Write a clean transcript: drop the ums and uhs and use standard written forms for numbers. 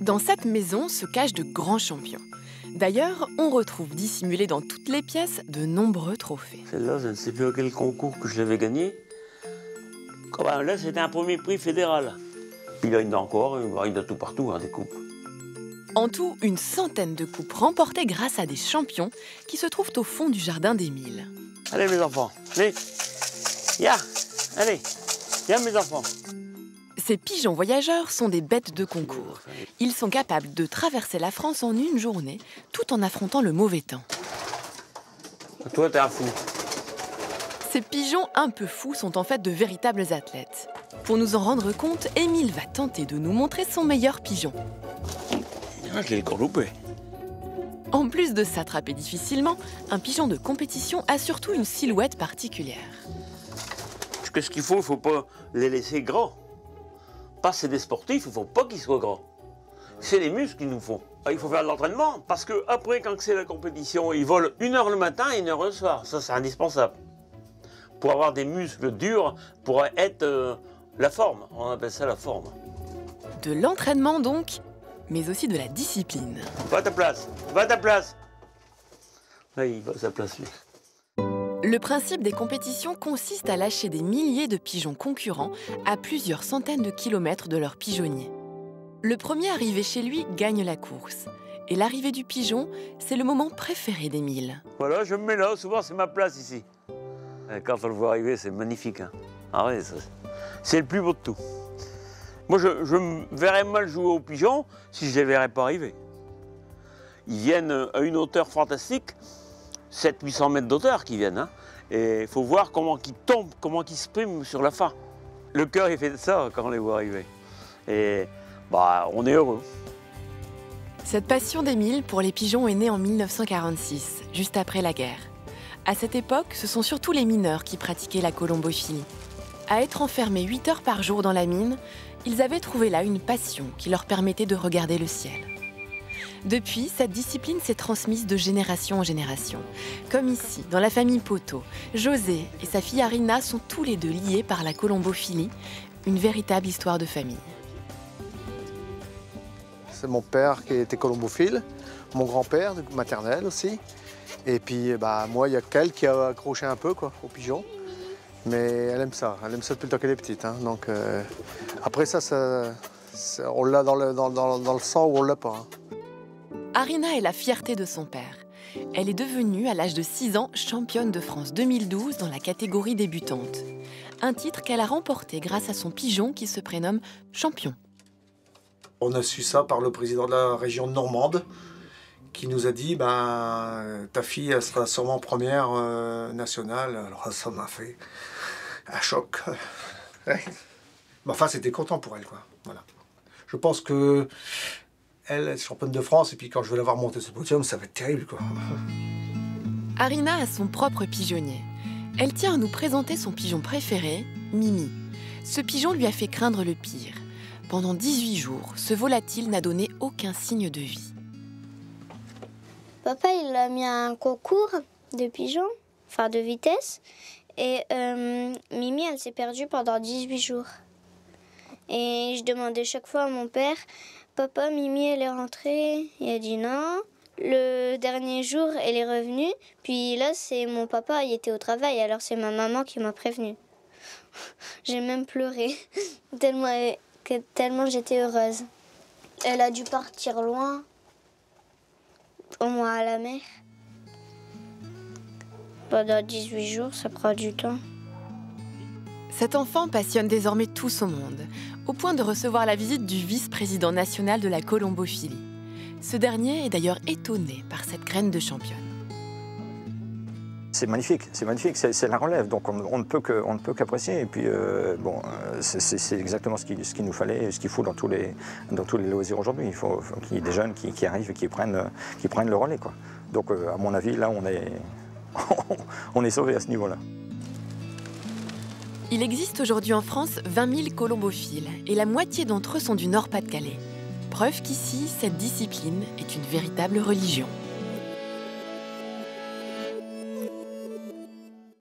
Dans cette maison se cachent de grands champions. D'ailleurs, on retrouve dissimulés dans toutes les pièces de nombreux trophées. Celle-là, je ne sais plus à quel concours que je l'avais gagné. Là, c'était un premier prix fédéral. Puis là, il y en a encore, il y en a tout partout, des coupes. En tout, une centaine de coupes remportées grâce à des champions qui se trouvent au fond du jardin d'Émile. Allez, mes enfants, allez, allez, mes enfants. Ces pigeons voyageurs sont des bêtes de concours. Ils sont capables de traverser la France en une journée, tout en affrontant le mauvais temps. Toi, t'es un fou. Ces pigeons un peu fous sont en fait de véritables athlètes. Pour nous en rendre compte, Émile va tenter de nous montrer son meilleur pigeon. Je l'ai encore loupé. En plus de s'attraper difficilement, un pigeon de compétition a surtout une silhouette particulière. Qu'est-ce qu'il faut? Il ne faut pas les laisser grands. C'est des sportifs, il ne faut pas qu'ils soient grands. C'est les muscles qu'il nous faut. Il faut faire de l'entraînement, parce qu'après, quand c'est la compétition, ils volent 1 heure le matin et 1 heure le soir. Ça, c'est indispensable. Pour avoir des muscles durs, pour être la forme. On appelle ça la forme. De l'entraînement donc, mais aussi de la discipline. Va à ta place, va à ta place. Là, il va à sa place, lui. Le principe des compétitions consiste à lâcher des milliers de pigeons concurrents à plusieurs centaines de kilomètres de leur pigeonnier. Le premier arrivé chez lui gagne la course. Et l'arrivée du pigeon, c'est le moment préféré d'Émile. Voilà, je me mets là, souvent c'est ma place ici. Et quand on le voit arriver, c'est magnifique. Ah ouais, c'est le plus beau de tout. Moi, je me verrais mal jouer aux pigeons si je ne les verrais pas arriver. Ils viennent à une hauteur fantastique, 700-800 mètres d'auteur qui viennent. Et il faut voir comment ils tombent, comment ils se priment sur la fin. Le cœur, il fait de ça quand on les voit arriver. Et on est heureux. Cette passion d'Émile pour les pigeons est née en 1946, juste après la guerre. À cette époque, ce sont surtout les mineurs qui pratiquaient la colombophilie. À être enfermés 8 heures par jour dans la mine, ils avaient trouvé là une passion qui leur permettait de regarder le ciel. Depuis, cette discipline s'est transmise de génération en génération. Comme ici, dans la famille Poteau, José et sa fille Arina sont tous les deux liés par la colombophilie, une véritable histoire de famille. C'est mon père qui était colombophile, mon grand-père maternel aussi. Et puis moi, il y a qu'elle qui a accroché un peu aux pigeons. Mais elle aime ça depuis le temps qu'elle est petite. Donc, après ça, on l'a dans le sang ou on l'a pas. Arina est la fierté de son père. Elle est devenue, à l'âge de 6 ans, championne de France 2012 dans la catégorie débutante. Un titre qu'elle a remporté grâce à son pigeon qui se prénomme Champion. On a su ça par le président de la région normande qui nous a dit ta fille elle sera sûrement première nationale. Alors ça m'a fait un choc. Ouais. Mais enfin, c'était content pour elle, Voilà. Je pense que elle est championne de France et puis quand je vais la voir monter ce podium, ça va être terrible, Arina a son propre pigeonnier. Elle tient à nous présenter son pigeon préféré, Mimi. Ce pigeon lui a fait craindre le pire. Pendant 18 jours, ce volatile n'a donné aucun signe de vie. Papa, il a mis un concours de pigeons, enfin de vitesse. Et Mimi, elle s'est perdue pendant 18 jours. Et je demandais chaque fois à mon père, papa, Mimi, elle est rentrée. Il a dit non. Le dernier jour, elle est revenue. Puis là, c'est mon papa, il était au travail. Alors c'est ma maman qui m'a prévenue. J'ai même pleuré, tellement j'étais heureuse. Elle a dû partir loin, au moins à la mer. Pendant 18 jours, ça prend du temps. Cet enfant passionne désormais tout son monde, au point de recevoir la visite du vice-président national de la colombophilie. Ce dernier est d'ailleurs étonné par cette graine de championne. C'est magnifique, c'est la relève, donc on ne peut qu'apprécier. Et puis, c'est exactement ce qu'il nous fallait, ce qu'il faut dans tous les loisirs aujourd'hui. Il faut qu'il y ait des jeunes qui arrivent et qui prennent le relais, Donc, à mon avis, là, on est sauvés à ce niveau-là. Il existe aujourd'hui en France 20 000 colombophiles et la moitié d'entre eux sont du Nord-Pas-de-Calais. Preuve qu'ici, cette discipline est une véritable religion.